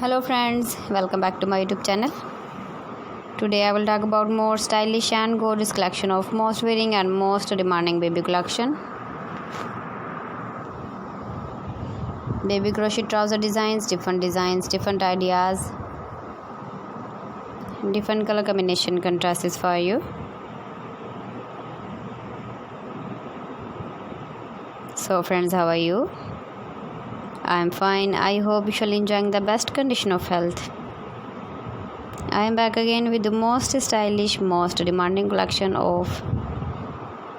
Hello friends, welcome back to my YouTube channel. Today I will talk about more stylish and gorgeous collection of most wearing and most demanding baby collection. Baby crochet trouser designs, different ideas, different color combination contrasts for you. So friends, how are you? I am fine. I hope you shall enjoying the best condition of health. I am back again with the most stylish, most demanding collection of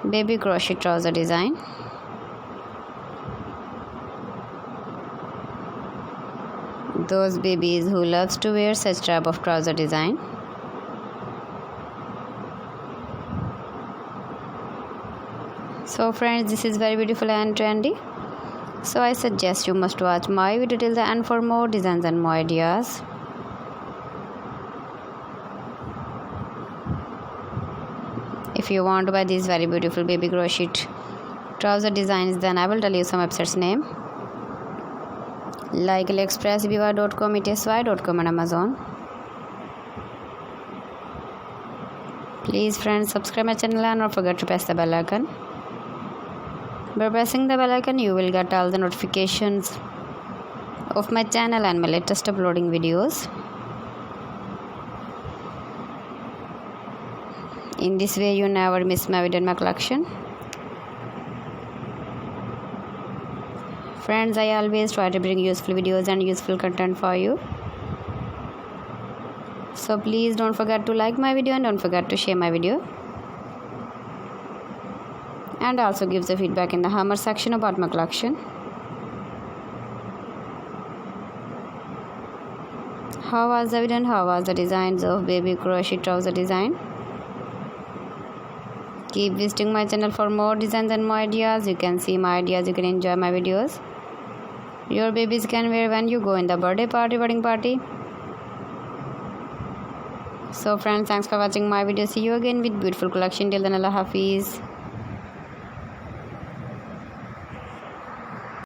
baby crochet trouser design. Those babies who loves to wear such type of trouser design. So friends, this is very beautiful and trendy. So I suggest you must watch my video till the end for more designs and more ideas. If you want to buy these very beautiful baby crochet trouser designs, then I will tell you some websites name like AliExpress, Viva.com, etsy.com and Amazon. Please friends, subscribe my channel and don't forget to press the bell icon. By pressing the bell icon, you will get all the notifications of my channel and my latest uploading videos. In this way, you never miss my video and my collection. Friends, I always try to bring useful videos and useful content for you. So please don't forget to like my video and don't forget to share my video. And also gives the feedback in the hammer section about my collection. How was the video and how was the designs of baby crochet trouser design? Keep visiting my channel for more designs and more ideas. You can see my ideas, you can enjoy my videos. Your babies can wear when you go in the birthday party, wedding party. So friends, thanks for watching my video. See you again with beautiful collection. Till then, Allah Hafiz.